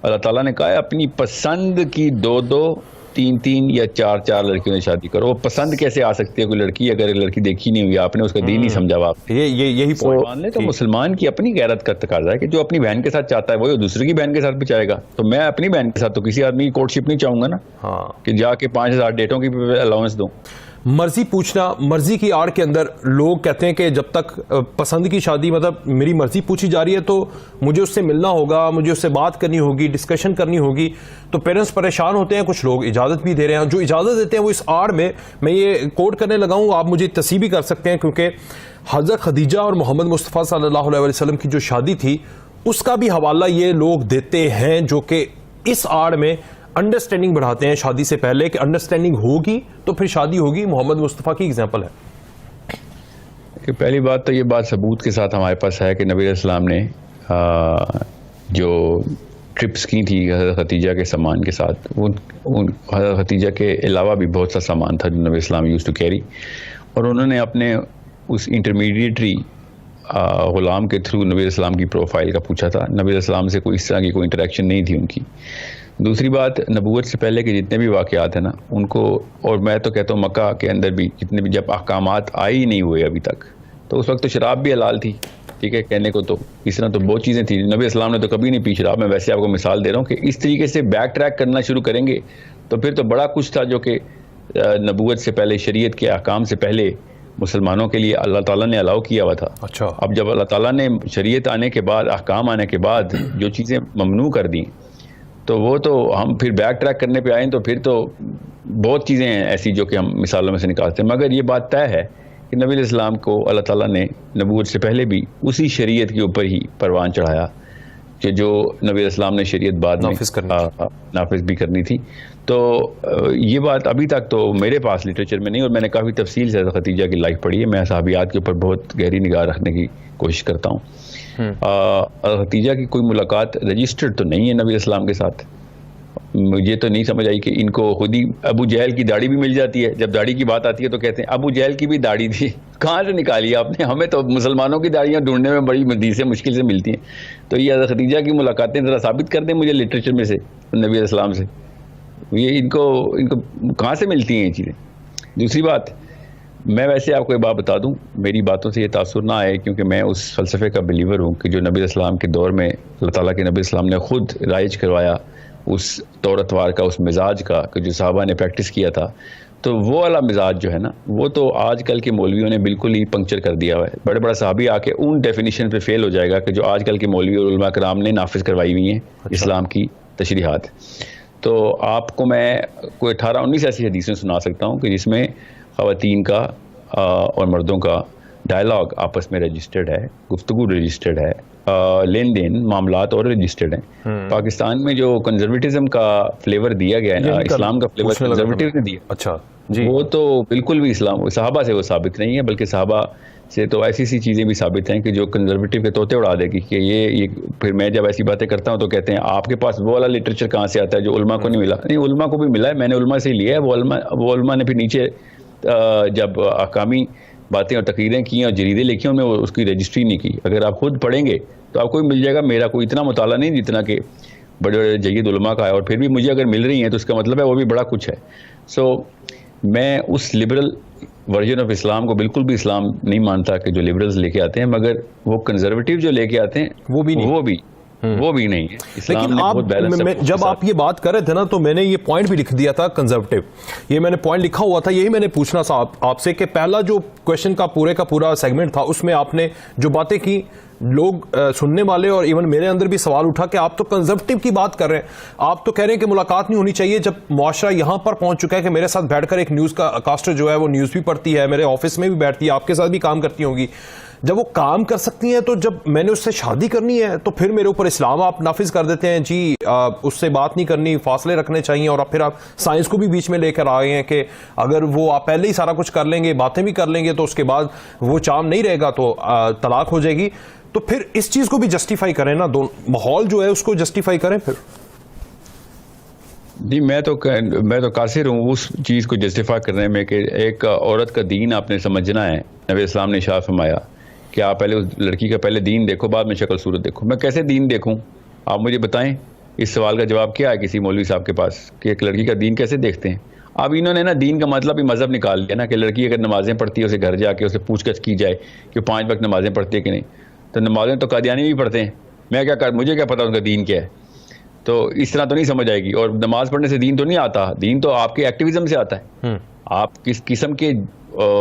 اللہ تعالیٰ نے کہا ہے اپنی پسند کی 2 3 یا 4 لڑکیوں سے شادی کرو. وہ پسند کیسے آ سکتی ہے کوئی لڑکی اگر لڑکی دیکھی نہیں ہوئی, آپ نے اس کا دین نہیں سمجھا. آپ یہی مان لیں تو مسلمان کی اپنی غیرت کا تقاضا ہے کہ جو اپنی بہن کے ساتھ چاہتا ہے وہی دوسرے کی بہن کے ساتھ بھی چاہے گا. تو میں اپنی بہن کے ساتھ تو کسی آدمی کی کورٹ شپ نہیں چاہوں گا نا کہ جا کے 5000 ڈیٹوں کی الاؤنس دوں. مرضی پوچھنا, مرضی کی آڑ کے اندر لوگ کہتے ہیں کہ جب تک پسند کی شادی, مطلب میری مرضی پوچھی جا رہی ہے تو مجھے اس سے ملنا ہوگا, مجھے اس سے بات کرنی ہوگی, ڈسکشن کرنی ہوگی. تو پیرنٹس پریشان ہوتے ہیں, کچھ لوگ اجازت بھی دے رہے ہیں. جو اجازت دیتے ہیں وہ اس آڑ میں یہ کوٹ کرنے لگا ہوں, آپ مجھے تصحیح بھی کر سکتے ہیں, کیونکہ حضرت خدیجہ اور محمد مصطفیٰ صلی اللہ علیہ وسلم کی جو شادی تھی اس کا بھی حوالہ یہ لوگ دیتے ہیں, جو کہ اس آڑ میں انڈرسٹینڈنگ بڑھاتے ہیں شادی سے پہلے کہ انڈرسٹینڈنگ ہوگی تو پھر شادی ہوگی. محمد مصطفیٰ کی اگزامپل ہے کہ پہلی بات تو یہ بات ثبوت کے ساتھ ہمارے پاس ہے کہ نبی علیہ السلام نے جو ٹرپس کی تھی حضرت خدیجہ کے سامان کے ساتھ, حضرت خدیجہ کے علاوہ بھی بہت سا سامان تھا جو نبی السلام یوز ٹو کیری, اور انہوں نے اپنے اس انٹرمیڈیٹری غلام کے تھرو نبی علیہ السلام کی پروفائل کا پوچھا تھا. نبی علیہ السلام سے کوئی اس طرح کی کوئی انٹریکشن نہیں تھی ان کی. دوسری بات, نبوت سے پہلے کے جتنے بھی واقعات ہیں نا ان کو, اور میں تو کہتا ہوں مکہ کے اندر بھی جتنے بھی جب احکامات آئی نہیں ہوئے ابھی تک, تو اس وقت تو شراب بھی حلال تھی, ٹھیک ہے, کہنے کو تو اس طرح تو بہت چیزیں تھیں. نبی اسلام نے تو کبھی نہیں پی شراب. میں ویسے آپ کو مثال دے رہا ہوں کہ اس طریقے سے بیک ٹریک کرنا شروع کریں گے تو پھر تو بڑا کچھ تھا جو کہ نبوت سے پہلے, شریعت کے احکام سے پہلے مسلمانوں کے لیے اللہ تعالیٰ نے الاؤ کیا ہوا تھا. اچھا, اب جب اللہ تعالیٰ نے شریعت آنے کے بعد, احکام آنے کے بعد جو چیزیں ممنوع کر دیں تو وہ تو ہم پھر بیک ٹریک کرنے پہ آئیں تو پھر تو بہت چیزیں ہیں ایسی جو کہ ہم مثالوں میں سے نکالتے ہیں. مگر یہ بات طے ہے کہ نبی علیہ السلام کو اللہ تعالیٰ نے نبوت سے پہلے بھی اسی شریعت کے اوپر ہی پروان چڑھایا کہ جو نبی علیہ السلام نے شریعت بعد میں نافذ بھی کرنی تھی. تو یہ بات ابھی تک تو میرے پاس لٹریچر میں نہیں, اور میں نے کافی تفصیل سے خدیجہ کی لائف پڑھی ہے. میں صحابیات کے اوپر بہت گہری نگاہ رکھنے کی کوشش کرتا ہوں. خدیجہ کی کوئی ملاقات رجسٹرڈ تو نہیں ہے نبی السلام کے ساتھ. مجھے تو نہیں سمجھ آئی کہ ان کو خود ہی ابو جہل کی داڑھی بھی مل جاتی ہے. جب داڑھی کی بات آتی ہے تو کہتے ہیں ابو جہل کی بھی داڑھی تھی. کہاں سے نکالی آپ نے؟ ہمیں تو مسلمانوں کی داڑیاں ڈھونڈنے میں بڑی مدید سے مشکل سے ملتی ہیں. تو یہ حضرت خدیجہ کی ملاقاتیں ذرا ثابت کر دیں مجھے لٹریچر میں سے, نبی علیہ السلام سے. یہ ان کو کہاں سے ملتی ہیں یہ چیزیں؟ دوسری بات, میں ویسے آپ کو ایک بات بتا دوں, میری باتوں سے یہ تاثر نہ آئے کیونکہ میں اس فلسفے کا بلیور ہوں کہ جو نبی علیہ السلام کے دور میں اللہ تعالیٰ کے نبی السلام نے خود رائج کروایا اس طور اتوار کا, اس مزاج کا کہ جو صحابہ نے پریکٹس کیا تھا, تو وہ والا مزاج جو ہے نا وہ تو آج کل کے مولویوں نے بالکل ہی پنکچر کر دیا ہوا ہے. بڑے بڑا صحابی آ کے ان ڈیفینیشن پہ فیل ہو جائے گا کہ جو آج کل کے مولوی اور علماء کرام نے نافذ کروائی ہوئی ہیں اسلام کی تشریحات. تو آپ کو میں کوئی 18-19 ایسی حدیثیں سنا سکتا ہوں کہ جس میں خواتین کا اور مردوں کا ڈائلاگ آپس میں رجسٹرڈ ہے, گفتگو رجسٹرڈ ہے, لین دین معاملات اور رجسٹرڈ ہیں. پاکستان میں جو کنزرویٹزم کا فلیور دیا گیا ہے نا, اسلام کا فلیور کنزرویٹو نے دیا, اچھا جی, وہ تو بالکل بھی اسلام صحابہ سے وہ ثابت نہیں ہے, بلکہ صحابہ سے تو ایسی سی چیزیں بھی ثابت ہیں کہ جو کنزرویٹو کے طوطے اڑا دے گی کہ یہ پھر میں جب ایسی باتیں کرتا ہوں تو کہتے ہیں آپ کے پاس وہ والا لٹریچر کہاں سے آتا ہے جو علماء کو نہیں ملا. نہیں, علماء کو بھی ملا ہے, میں نے علماء سے ہی لیا ہے. وہ علماء نے پھر نیچے جب احکامی باتیں اور تقریریں کی اور جریدے لکھی ان میں اس کی رجسٹری نہیں کی. اگر آپ خود پڑھیں گے تو آپ کو بھی مل جائے گا. میرا کوئی اتنا مطالعہ نہیں جتنا کہ بڑے بڑے جید علماء کا ہے, اور پھر بھی مجھے اگر مل رہی ہیں تو اس کا مطلب ہے وہ بھی بڑا کچھ ہے. سو میں اس لبرل ورژن آف اسلام کو بالکل بھی اسلام نہیں مانتا کہ جو لبرلز لے کے آتے ہیں, مگر وہ کنزرویٹو جو لے کے آتے ہیں وہ بھی نہیں ہے. لیکن آپ جب آپ یہ بات کر رہے تھے نا تو میں نے یہ پوائنٹ بھی لکھ دیا تھا کنزرویٹو, یہ میں نے پوائنٹ لکھا ہوا تھا, یہی میں نے پوچھنا تھا آپ سے کہ پہلا جو کویشچن کا پورا سیگمنٹ تھا اس میں آپ نے جو باتیں کی, لوگ سننے والے اور ایون میرے اندر بھی سوال اٹھا کہ آپ تو کنزرویٹو کی بات کر رہے ہیں, آپ تو کہہ رہے ہیں کہ ملاقات نہیں ہونی چاہیے. جب معاشرہ یہاں پر پہنچ چکا ہے کہ میرے ساتھ بیٹھ کر ایک نیوز کا کاسٹر جو ہے وہ نیوز بھی پڑھتی ہے, میرے آفس میں بھی بیٹھتی ہے, آپ کے ساتھ بھی کام کرتی ہوں گی, جب وہ کام کر سکتی ہیں تو جب میں نے اس سے شادی کرنی ہے تو پھر میرے اوپر اسلام آپ نافذ کر دیتے ہیں جی اس سے بات نہیں کرنی, فاصلے رکھنے چاہیے, اور پھر آپ سائنس کو بھی بیچ میں لے کر آئے ہیں کہ اگر وہ آپ پہلے ہی سارا کچھ کر لیں گے, باتیں بھی کر لیں گے, تو اس کے بعد وہ چام نہیں رہے گا تو طلاق ہو جائے گی. تو پھر اس چیز کو بھی جسٹیفائی کریں نا, ماحول جو ہے اس کو جسٹیفائی کریں پھر. جی میں تو قاصر ہوں اس چیز کو جسٹیفائی کرنے میں کہ ایک عورت کا دین آپ نے سمجھنا ہے. نبی اسلام نے ارشاد فرمایا کہ آپ پہلے اس لڑکی کا پہلے دین دیکھو, بعد میں شکل صورت دیکھو. میں کیسے دین دیکھوں, آپ مجھے بتائیں. اس سوال کا جواب کیا ہے کسی مولوی صاحب کے پاس کہ ایک لڑکی کا دین کیسے دیکھتے ہیں؟ اب انہوں نے نا دین کا مطلب ہی مذہب نکال لیا نا کہ لڑکی اگر نمازیں پڑھتی ہے اسے گھر جا کے اسے پوچھ گچھ کی جائے کہ 5 وقت نمازیں پڑھتی ہے کہ نہیں. تو نمازیں تو قادیانی بھی پڑھتے ہیں, میں کیا کر, مجھے کیا پتا ان کا دین کیا ہے. تو اس طرح تو نہیں سمجھ آئے گی. اور نماز پڑھنے سے دین تو نہیں آتا, دین تو آپ کے ایکٹیویزم سے آتا ہے. آپ کس قسم کے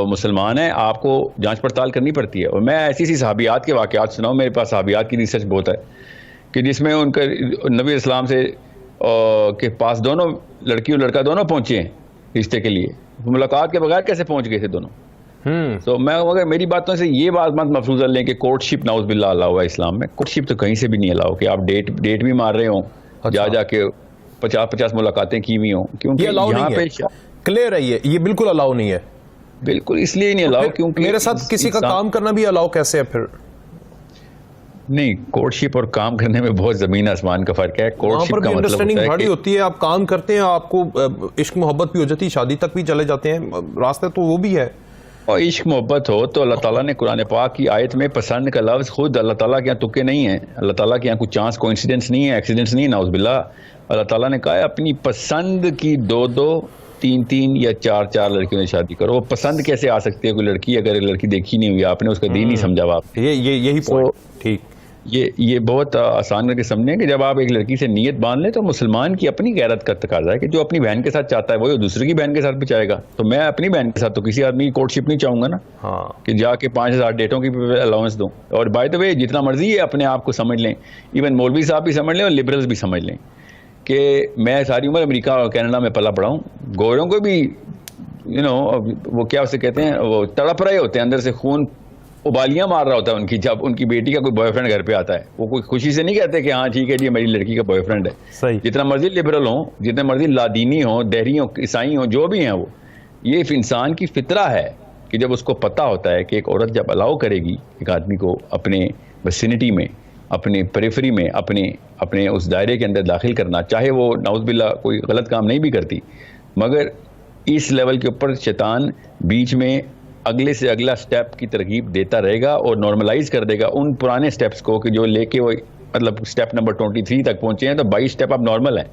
مسلمان ہیں آپ کو جانچ پڑتال کرنی پڑتی ہے. اور میں ایسی سی صحابیات کے واقعات سناؤں, میرے پاس صحابیات کی ریسرچ بہت ہے کہ جس میں ان کا نبی اسلام سے کے پاس دونوں لڑکی اور لڑکا دونوں پہنچے ہیں رشتے کے لیے, ملاقات کے بغیر کیسے پہنچ گئے تھے دونوں. تو میں اگر میری باتوں سے یہ بات مت مفروضہ لیں کہ کورٹ شپ ناؤز باللہ الاؤ ہوا ہے اسلام میں. کورٹ شپ تو کہیں سے بھی نہیں الاؤ کہ آپ ڈیٹ بھی مار رہے ہوں, جا کے 50 ملاقاتیں کی ہوئی ہوں, کیونکہ یہاں پہ کلیئر ہے یہ بالکل الاؤ نہیں ہے. بالکل اس لیے نہیں الاؤ کیونکہ میرے ساتھ کسی کا کام کرنا بھی الاؤ کیسے ہے پھر؟ نہیں, کورٹ شپ اور کام کرنے میں بہت زمین آسمان کا فرق ہے. کورٹ شپ کا مطلب بڑی ہوتی ہے, آپ کام کرتے ہیں, آپ کو عشق محبت بھی ہو جاتی ہے, شادی تک بھی چلے جاتے ہیں, راستے تو وہ بھی ہے. اور عشق محبت ہو تو اللہ تعالیٰ نے قرآن پاک کی آیت میں پسند کا لفظ خود اللہ تعالیٰ کے یہاں تکے نہیں ہیں, اللہ تعالیٰ کے یہاں کوئی چانس کوئنسیڈنس نہیں ہے, ایکسیڈنٹس نہیں ہے, نعوذ باللہ. اللہ تعالیٰ نے کہا ہے اپنی پسند کی 2 3 یا 4 لڑکیوں سے شادی کرو. وہ پسند کیسے آ سکتی ہے کوئی لڑکی اگر لڑکی دیکھی نہیں ہوئی آپ نے, اس کا دین نہیں سمجھا ہوا آپ. یہی پوائنٹ ٹھیک. یہ بہت آسان کر کے سمجھیں کہ جب آپ ایک لڑکی سے نیت باندھ لیں تو مسلمان کی اپنی غیرت کا تقاضا ہے کہ جو اپنی بہن کے ساتھ چاہتا ہے وہی دوسرے کی بہن کے ساتھ بھی چاہے گا. تو میں اپنی بہن کے ساتھ تو کسی آدمی کی کورٹ شپ نہیں چاہوں گا نا کہ جا کے 5000 ڈیٹوں کی الاؤنس دوں. اور بائی دا وے جتنا مرضی ہے اپنے آپ کو سمجھ لیں, ایون مولوی صاحب بھی سمجھ لیں اور لبرلز بھی سمجھ لیں کہ میں ساری عمر امریکہ اور کینیڈا میں پلا پڑا ہوں. گوروں کو بھی وہ کیا اسے کہتے ہیں, وہ تڑپ رہے ہوتے ہیں اندر سے, خون ابالیاں مار رہا ہوتا ہے ان کی جب ان کی بیٹی کا کوئی بوائے فرینڈ گھر پہ آتا ہے. وہ کوئی خوشی سے نہیں کہتے کہ ہاں ٹھیک ہے جی میری لڑکی کا بوائے فرینڈ ہے. جتنا مرضی لبرل ہوں, جتنے مرضی لادینی ہوں, دہری ہوں, عیسائی ہوں, جو بھی ہیں, وہ یہ انسان کی فطرہ ہے کہ جب اس کو پتہ ہوتا ہے کہ ایک عورت جب الاؤ کرے گی ایک آدمی کو اپنے ویسینٹی میں, اپنے پریفری میں, اپنے اس دائرے کے اندر داخل کرنا, چاہے وہ نعوذ باللہ کوئی غلط کام نہیں بھی کرتی, مگر اس لیول کے اوپر شیطان بیچ میں اگلے سے اگلا سٹیپ کی ترغیب دیتا رہے گا اور نارملائز کر دے گا ان پرانے سٹیپس کو کہ جو لے کے وہ مطلب سٹیپ نمبر 23 تک پہنچے ہیں تو 22 سٹیپ اب نارمل ہیں,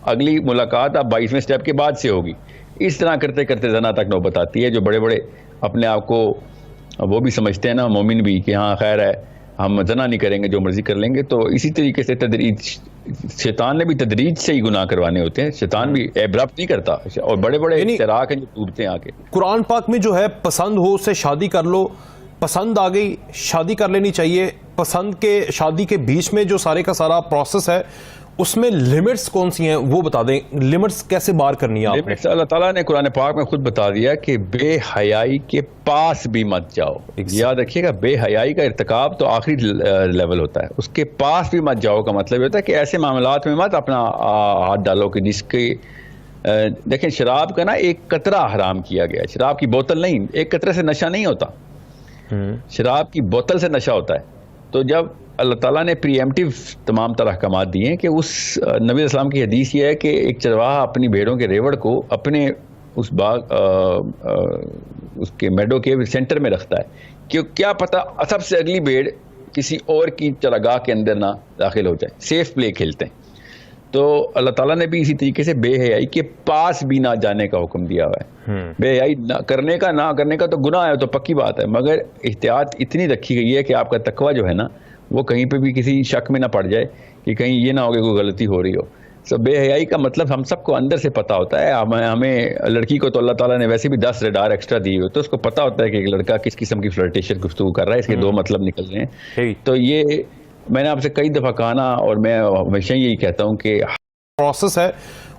اگلی ملاقات اب 22ویں سٹیپ کے بعد سے ہوگی. اس طرح کرتے کرتے زنا تک نوبت آتی ہے. جو بڑے بڑے اپنے آپ کو وہ بھی سمجھتے ہیں نا مومن بھی کہ ہاں خیر ہے ہم زنا نہیں کریں گے جو مرضی کر لیں گے, تو اسی طریقے سے تدریج شیطان نے بھی تدریج سے ہی گناہ کروانے ہوتے ہیں. شیطان بھی ایبرپٹ نہیں کرتا, اور بڑے بڑے اختراق ہیں جو ٹوٹتے ہیں آ کے. قرآن پاک میں جو ہے پسند ہو اس سے شادی کر لو, پسند آ گئی شادی کر لینی چاہیے, پسند کے شادی کے بیچ میں جو سارے کا سارا پروسیس ہے اس میں لیمٹس کون سی ہیں وہ بتا دیں, لیمٹس کیسے بار کرنی ہے آپ نے؟ اللہ تعالیٰ نے قرآن پاک میں خود بتا دیا کہ بے حیائی کے پاس بھی مت جاؤ. یاد رکھیے گا, بے حیائی کا ارتکاب تو آخری لیول ہوتا ہے, اس کے پاس بھی مت جاؤ کا مطلب یہ ہوتا ہے کہ ایسے معاملات میں مت اپنا ہاتھ ڈالو کہ جس کے دیکھیں شراب کا نا ایک قطرہ حرام کیا گیا ہے, شراب کی بوتل نہیں, ایک قطرے سے نشہ نہیں ہوتا, شراب کی بوتل سے نشہ ہوتا ہے. تو جب اللہ تعالیٰ نے پری ایمپٹیو تمام طرح احکامات دیے ہیں کہ اس نبی اسلام کی حدیث یہ ہے کہ ایک چرواہا اپنی بھیڑوں کے ریوڑ کو اپنے اس باغ اس کے میڈو کے سینٹر میں رکھتا ہے کہ کیا پتہ سب سے اگلی بھیڑ کسی اور کی چراگاہ کے اندر نہ داخل ہو جائے, سیف پلے کھیلتے ہیں. تو اللہ تعالیٰ نے بھی اسی طریقے سے بے حیائی کے پاس بھی نہ جانے کا حکم دیا ہوا ہے. بے حیائی نہ کرنے کا تو گناہ ہے, تو پکی بات ہے, مگر احتیاط اتنی رکھی گئی ہے کہ آپ کا تقوی جو ہے نا وہ کہیں پہ بھی کسی شک میں نہ پڑ جائے کہ کہیں یہ نہ ہو کہ کوئی غلطی ہو رہی ہو. بے حیائی کا مطلب ہم سب کو اندر سے پتہ ہوتا ہے. ہمیں لڑکی کو تو اللہ تعالیٰ نے ویسے بھی 10 ریڈار ایکسٹرا دی ہوئے, تو اس کو پتہ ہوتا ہے کہ ایک لڑکا کس قسم کی فلرٹیشن گفتگو کر رہا ہے, اس کے 2 مطلب نکل رہے ہیں. تو یہ میں نے آپ سے کئی دفعہ کہا نا, اور میں ہمیشہ یہی کہتا ہوں کہ پروسیس ہے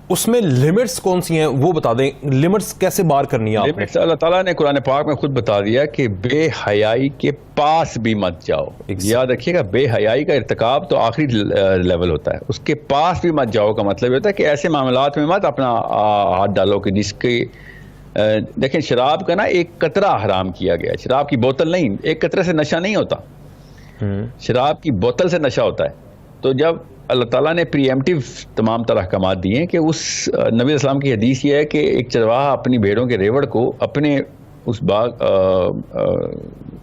اس میں لیمٹس کون سی ہیں وہ بتا دیں, لیمٹس کیسے بار کرنی ہے آپ نے؟ اللہ تعالیٰ نے قرآن پاک میں خود بتا دیا کہ بے حیائی کے پاس بھی مت جاؤ. یاد رکھیے گا, بے حیائی کا ارتکاب تو آخری لیول ہوتا ہے, اس کے پاس بھی مت جاؤ کا مطلب یہ ہوتا ہے کہ ایسے معاملات میں مت اپنا ہاتھ ڈالو کہ جس کے دیکھیں شراب کا نا ایک قطرہ حرام کیا گیا ہے, شراب کی بوتل نہیں, ایک قطرے سے نشہ نہیں ہوتا, شراب کی بوتل سے نشہ ہوتا ہے. تو جب اللہ تعالیٰ نے پری ایمپٹیو تمام طرح احکامات دیے ہیں کہ اس نبی اسلام کی حدیث یہ ہے کہ ایک چرواہا اپنی بھیڑوں کے ریوڑ کو اپنے اس باغ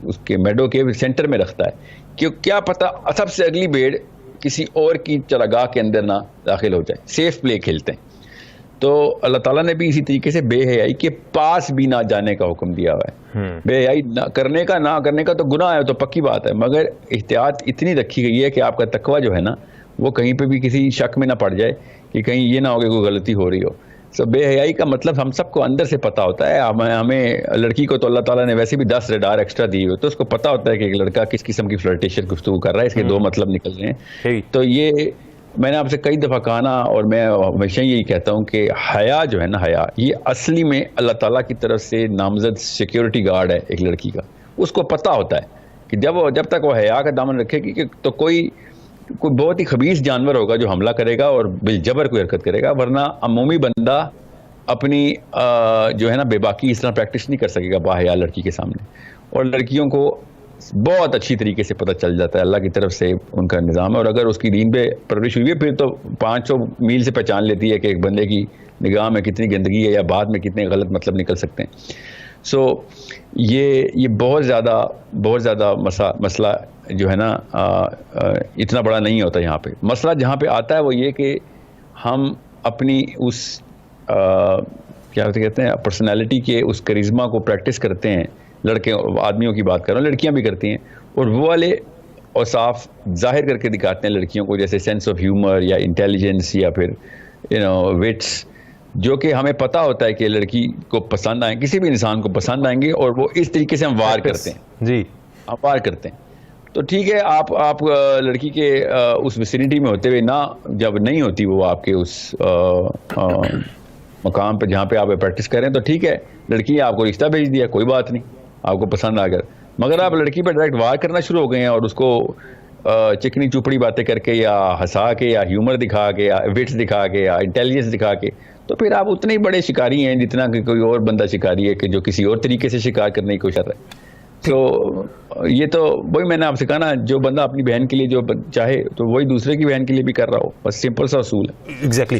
اس کے میڈو کے سینٹر میں رکھتا ہے کہ کیا پتہ سب سے اگلی بھیڑ کسی اور کی چراگاہ کے اندر نہ داخل ہو جائے, سیف پلے کھیلتے ہیں. تو اللہ تعالیٰ نے بھی اسی طریقے سے بے حیائی کے پاس بھی نہ جانے کا حکم دیا ہوا ہے. بے حیائی نہ کرنے کا تو گناہ ہے, تو پکی بات ہے, مگر احتیاط اتنی رکھی گئی ہے کہ آپ کا تقویٰ جو ہے نا وہ کہیں پہ بھی کسی شک میں نہ پڑ جائے کہ کہیں یہ نہ ہو کہ کوئی غلطی ہو رہی ہو. سو بے حیائی کا مطلب ہم سب کو اندر سے پتا ہوتا ہے. ہمیں لڑکی کو تو اللہ تعالیٰ نے ویسے بھی 10 ریڈار ایکسٹرا دی ہوئے, تو اس کو پتا ہوتا ہے کہ ایک لڑکا کس قسم کی فلرٹیشن گفتگو کر رہا ہے, اس کے 2 مطلب نکل رہے ہیں. تو یہ میں نے آپ سے کئی دفعہ کہا نا, اور میں ہمیشہ یہی کہتا ہوں کہ حیا جو ہے نا, حیا یہ اصلی میں اللہ تعالیٰ کی طرف سے نامزد سیکیورٹی گارڈ ہے ایک لڑکی کا. اس کو پتا ہوتا ہے کہ جب تک وہ حیا کا دامن رکھے گی تو کوئی بہت ہی خبیث جانور ہوگا جو حملہ کرے گا اور بالجبر کوئی حرکت کرے گا, ورنہ عمومی بندہ اپنی جو ہے نا بے باکی اس طرح پریکٹس نہیں کر سکے گا باحیا لڑکی کے سامنے. اور لڑکیوں کو بہت اچھی طریقے سے پتہ چل جاتا ہے, اللہ کی طرف سے ان کا نظام ہے, اور اگر اس کی دین پہ پرورش ہوئی ہے پھر تو 500 میل سے پہچان لیتی ہے کہ ایک بندے کی نگاہ میں کتنی گندگی ہے یا بعد میں کتنے غلط مطلب نکل سکتے ہیں. سو یہ بہت زیادہ مسئلہ جو ہے نا اتنا بڑا نہیں ہوتا یہاں پہ. مسئلہ جہاں پہ آتا ہے وہ یہ کہ ہم اپنی اس کیا کہتے ہیں پرسنالٹی کے اس کرزما کو پریکٹس کرتے ہیں. لڑکے آدمیوں کی بات کر رہا ہوں, لڑکیاں بھی کرتی ہیں, اور وہ والے اوصاف ظاہر کر کے دکھاتے ہیں لڑکیوں کو, جیسے سینس آف ہیومر یا انٹیلیجنس یا پھر وٹس, جو کہ ہمیں پتہ ہوتا ہے کہ لڑکی کو پسند آئیں, کسی بھی انسان کو پسند آئیں گے, اور وہ اس طریقے سے ہم وار کرتے ہیں. جی ہم وار کرتے ہیں. تو ٹھیک ہے, آپ لڑکی کے اس ویسینٹی میں ہوتے ہوئے نہ, جب نہیں ہوتی وہ آپ کے اس مقام پہ جہاں پہ آپ پریکٹس کریں, تو ٹھیک ہے, لڑکی آپ کو رشتہ بھیج دیا, کوئی بات نہیں, آپ کو پسند آ کر. مگر آپ لڑکی پہ ڈائریکٹ وار کرنا شروع ہو گئے ہیں, اور اس کو چکنی چپڑی باتیں کر کے یا ہنسا کے یا ہیومر دکھا کے یا وٹس دکھا کے یا انٹیلیجنس دکھا کے, تو پھر آپ اتنے ہی بڑے شکاری ہیں جتنا کہ کوئی اور بندہ شکاری ہے کہ جو کسی اور طریقے سے شکار کرنے کی کوشش کر رہا ہے. تو یہ تو وہی میں نے آپ سے کہا نا, جو بندہ اپنی بہن کے لیے جو چاہے تو وہی دوسرے کی بہن کے لیے بھی کر رہا ہو, بس سمپل سا اصول ہے. ایگزیکٹلی.